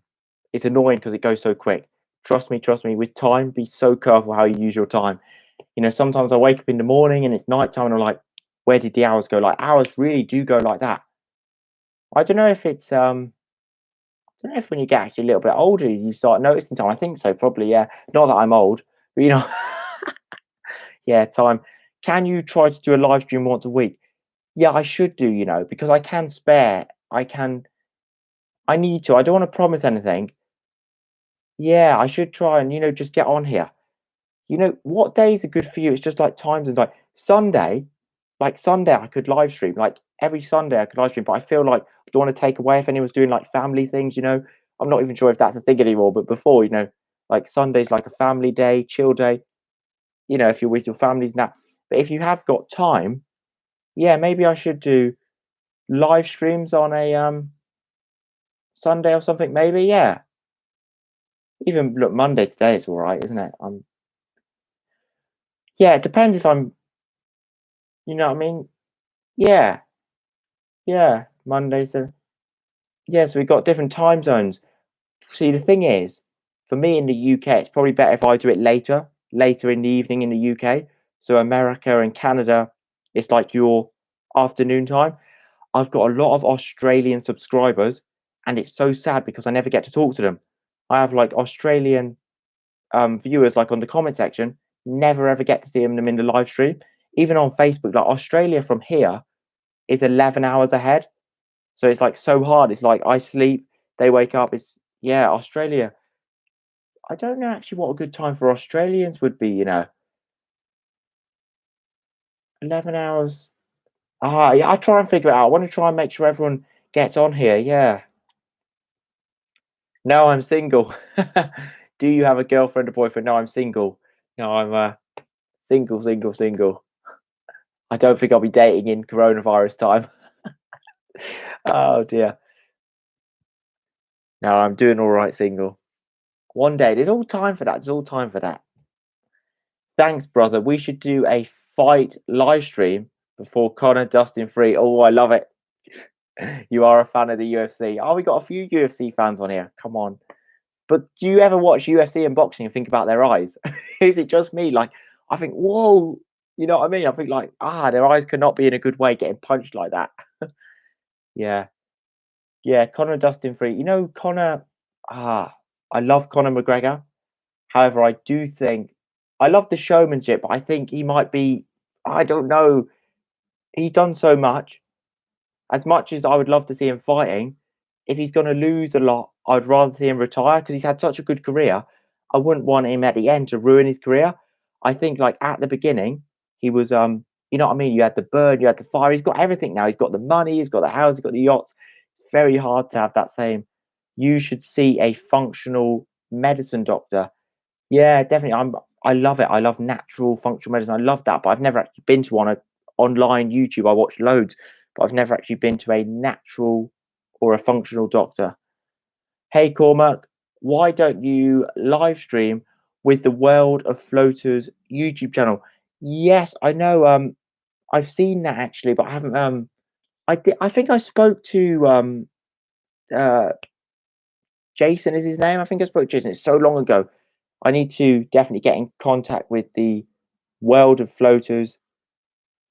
It's annoying because it goes so quick. Trust me, with time, be so careful how you use your time. You know, sometimes I wake up in the morning and it's nighttime and I'm like, where did the hours go? Like hours really do go like that. I don't know if it's I don't know if when you get actually a little bit older you start noticing time. I think so, probably, yeah. Not that I'm old, but you know, yeah, time. Can you try to do a live stream once a week? Yeah, I should do, you know, because I can spare. I need to. I don't want to promise anything. Yeah, I should try and, you know, just get on here. You know, what days are good for you? It's just like times and like Sunday, I could live stream. Like every Sunday I could live stream, but I feel like I don't want to take away if anyone's doing like family things, you know. I'm not even sure if that's a thing anymore, but before, you know, like Sunday's like a family day, chill day, you know, if you're with your families now. But if you have got time, yeah, maybe I should do live streams on a Sunday or something, maybe, yeah. Even look, Monday today is all right, isn't it? Yeah, it depends if I'm You know what I mean? Yeah, yeah. Mondays to yeah, so we've got different time zones. See, the thing is, for me in the UK, it's probably better if I do it later in the evening in the UK. So America and Canada, it's like your afternoon time. I've got a lot of Australian subscribers, and it's so sad because I never get to talk to them. I have like Australian viewers like on the comment section, never ever get to see them in the live stream. Even on Facebook, like Australia from here is 11 hours ahead. So it's like so hard. It's like I sleep, they wake up. It's yeah, Australia. I don't know actually what a good time for Australians would be, 11 hours. Ah, yeah, I try and figure it out. I want to try and make sure everyone gets on here. Yeah. No, I'm single. Do you have a girlfriend or boyfriend? No, I'm single. No, I'm single, single, single. I don't think I'll be dating in coronavirus time. Oh dear. No, I'm doing all right single. One day, there's all time for that. There's all time for that. Thanks, brother. We should do a fight live stream before Connor Dustin 3. Oh, I love it. You are a fan of the UFC. Oh, we got a few UFC fans on here. Come on. But do you ever watch UFC and boxing and think about their eyes? Is it just me? Like, I think, whoa, you know what I mean? I think, like, their eyes cannot be in a good way getting punched like that. Yeah. Yeah. Connor Dustin 3. Connor, I love Conor McGregor. However, I do think I love the showmanship, but I think he might be, I don't know, he's done so much. As much as I would love to see him fighting, if he's gonna lose a lot, I'd rather see him retire because he's had such a good career. I wouldn't want him at the end to ruin his career. I think, like, at the beginning, he was, you know what I mean? You had the burn, you had the fire. He's got everything now. He's got the money, he's got the house, he's got the yachts. It's very hard to have that same. You should see a functional medicine doctor. Yeah, definitely. I love it. I love natural functional medicine. I love that, but I've never actually been to one online YouTube. I watch loads, but I've never actually been to a natural or a functional doctor. Hey Cormac, why don't you live stream with the World of Floaters YouTube channel? Yes, I know. I've seen that actually, but I haven't. I did. I think I spoke to uh, Jason. Is his name? I think I spoke to Jason. It's so long ago. I need to definitely get in contact with the World of Floaters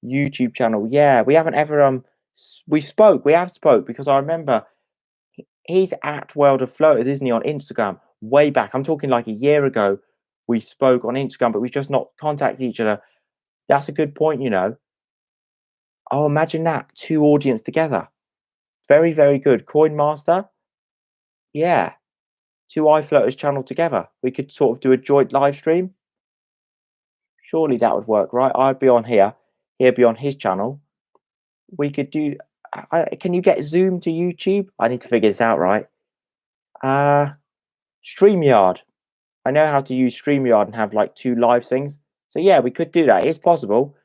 YouTube channel. Yeah, we haven't ever we have spoke because I remember he's at World of Floaters, isn't he, on Instagram? Way back. I'm talking like a year ago. We spoke on Instagram, but we've just not contacted each other. That's a good point. Oh, imagine that. Two audience together. Very, very good. Coin Master. Yeah. Two iFloaters channel together. We could sort of do a joint live stream. Surely that would work, right? I'd be on here. He'd be on his channel. We could do. Can you get Zoom to YouTube? I need to figure this out, right? Uh, StreamYard. I know how to use StreamYard and have like two live things. So yeah, we could do that. It's possible.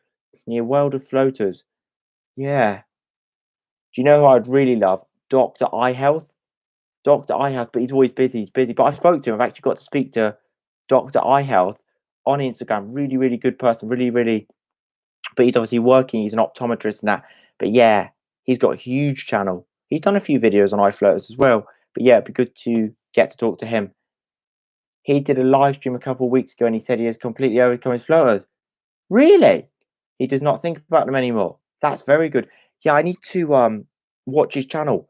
Yeah, World of Floaters. Yeah. Do you know who I'd really love? Doctor Eye Health. Doctor Eye Health, but he's always busy. He's busy. But I spoke to him. I've actually got to speak to Doctor Eye Health on Instagram. Really, really good person. Really, really. But he's obviously working. He's an optometrist and that. But yeah, he's got a huge channel. He's done a few videos on iFloaters as well. But yeah, it'd be good to get to talk to him. He did a live stream a couple of weeks ago and he said he has completely overcome his floaters. Really? He does not think about them anymore. That's very good. Yeah, I need to watch his channel.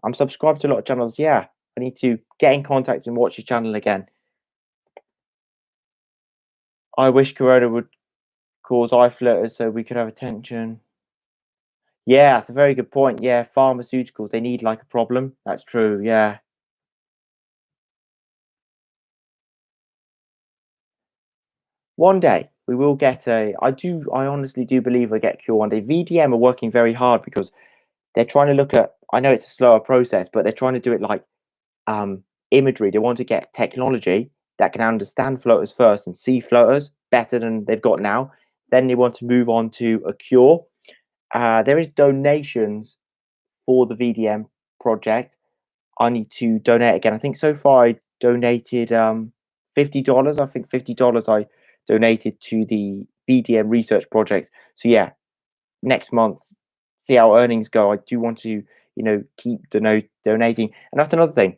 I'm subscribed to a lot of channels. Yeah, I need to get in contact and watch his channel again. I wish Corona would cause eye flutters so we could have attention. Yeah, that's a very good point. Yeah, pharmaceuticals, they need like a problem. That's true. Yeah. One day we will get I honestly do believe we get a cure one day. VDM are working very hard because they're trying to look at, I know it's a slower process, but they're trying to do it like imagery. They want to get technology that can understand floaters first and see floaters better than they've got now. Then they want to move on to a cure. There is donations for the VDM project. I need to donate again. I think so far I donated $50. I think $50 I donated to the VDM research project. So yeah, next month, see how earnings go. I do want to, keep donating. And that's another thing.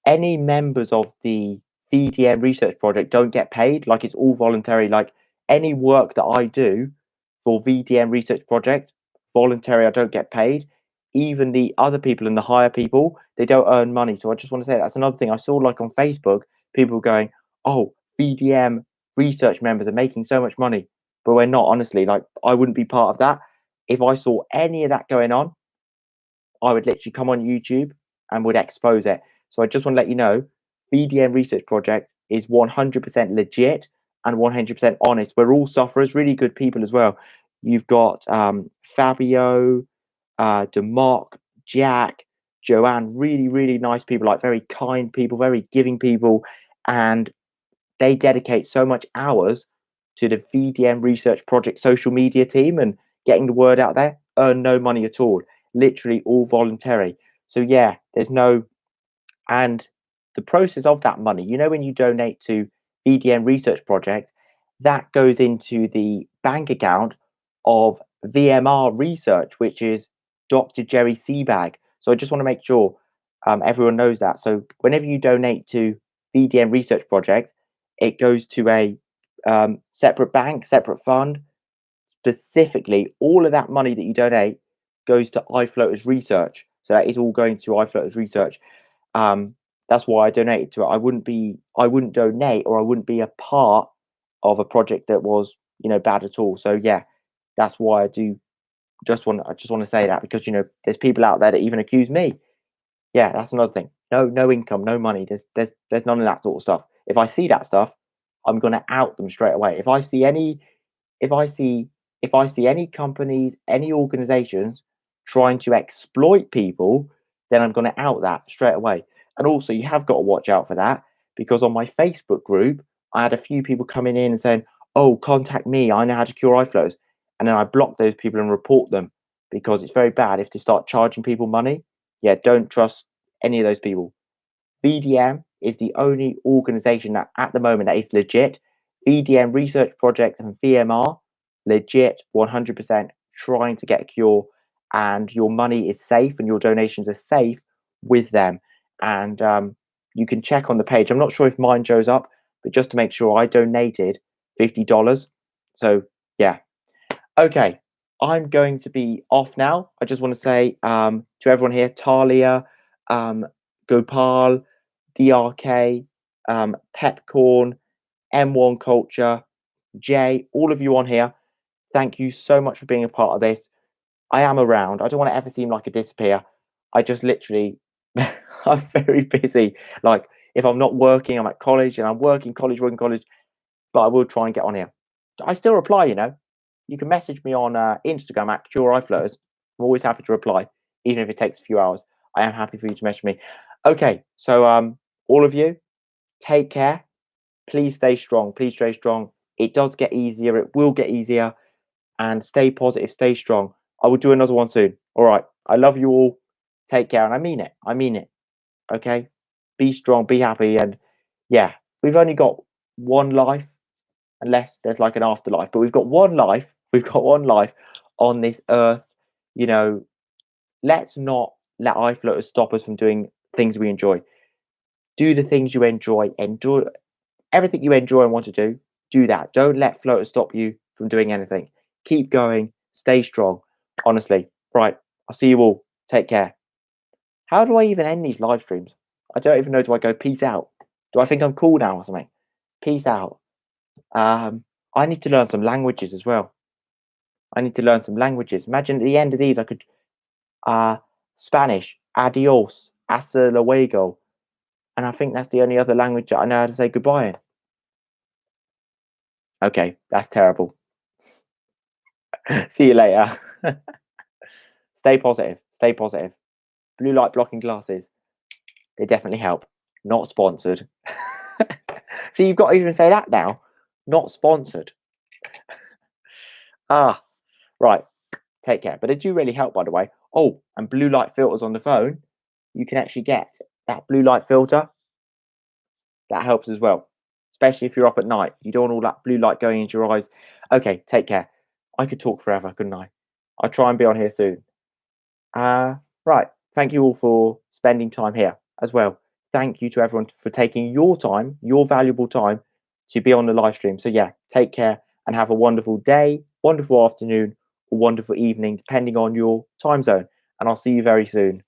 Any members of the VDM research project don't get paid. Like it's all voluntary. Like any work that I do for VDM research project, voluntary. I don't get paid. Even the other people and the higher people, they don't earn money. So I just want to say that's another thing I saw. Like on Facebook, people going, "Oh, VDM research members are making so much money," but we're not. Honestly, like I wouldn't be part of that. If I saw any of that going on, I would literally come on YouTube and would expose it. So I just want to let you know, BDM Research Project is 100% legit and 100% honest. We're all sufferers, really good people as well. You've got Fabio, Demark, Jack, Joanne, really, really nice people, like very kind people, very giving people. And they dedicate so much hours to the VDM Research Project social media team and getting the word out there, earn no money at all, literally all voluntary. So yeah, there's no, and the process of that money, when you donate to VDM Research Project, that goes into the bank account of VMR Research, which is Dr. Jerry Seabag. So I just want to make sure everyone knows that. So whenever you donate to VDM Research Project, it goes to a separate bank, separate fund. Specifically, all of that money that you donate goes to iFloaters Research. So that is all going to iFloaters Research. Um, that's why I donated to it. I wouldn't donate, or I wouldn't be a part of a project that was, bad at all. So yeah, that's why I just want to say that, because there's people out there that even accuse me. Yeah, that's another thing. No income, no money. There's none of that sort of stuff. If I see that stuff, I'm gonna out them straight away. If I see if I see any companies, any organizations trying to exploit people, then I'm gonna out that straight away. And also you have got to watch out for that, because on my Facebook group, I had a few people coming in and saying, "Oh, contact me. I know how to cure eye flows." And then I block those people and report them, because it's very bad if they start charging people money. Yeah, don't trust any of those people. VDM is the only organization that at the moment that is legit. VDM Research Project and VMR, legit 100% trying to get a cure, and your money is safe and your donations are safe with them. And you can check on the page. I'm not sure if mine shows up, but just to make sure, I donated $50. So, yeah. Okay, I'm going to be off now. I just want to say to everyone here, Talia, Gopal, DRK, Pepcorn, M1 Culture, Jay, all of you on here, thank you so much for being a part of this. I am around. I don't want to ever seem like I disappear. I just literally, I'm very busy. Like, if I'm not working, I'm at college, and I'm working college, but I will try and get on here. I still reply, You can message me on Instagram at CureEyeFlows. I'm always happy to reply, even if it takes a few hours. I am happy for you to message me. Okay, so all of you, take care. Please stay strong. Please stay strong. It does get easier. It will get easier. And stay positive. Stay strong. I will do another one soon. All right. I love you all. Take care. And I mean it. I mean it. Okay. Be strong. Be happy. And yeah, we've only got one life, unless there's like an afterlife. But we've got one life. We've got one life on this earth. You know, let's not let eye floaters stop us from doing things we enjoy. Do the things you enjoy. Enjoy everything you enjoy and want to do. Do that. Don't let floaters stop you from doing anything. Keep going. Stay strong. Honestly. Right. I'll see you all. Take care. How do I even end these live streams? I don't even know. Do I go peace out? Do I think I'm cool now or something? Peace out. I need to learn some languages as well. I need to learn some languages. Imagine at the end of these, I could uh Spanish, adios, hasta luego, and I think that's the only other language that I know how to say goodbye in. Okay, that's terrible. See you later. Stay positive. Stay positive. Blue light blocking glasses, they definitely help. Not sponsored. See, you've got to even say that now. Not sponsored. Ah, right. Take care. But they do really help, by the way. Oh, and blue light filters on the phone. You can actually get that blue light filter. That helps as well, especially if you're up at night. You don't want all that blue light going into your eyes. Okay, take care. I could talk forever, couldn't I? I'll try and be on here soon. Uh, right. Thank you all for spending time here as well. Thank you to everyone for taking your time, your valuable time, to be on the live stream. So, yeah, take care and have a wonderful day, wonderful afternoon, or wonderful evening, depending on your time zone. And I'll see you very soon.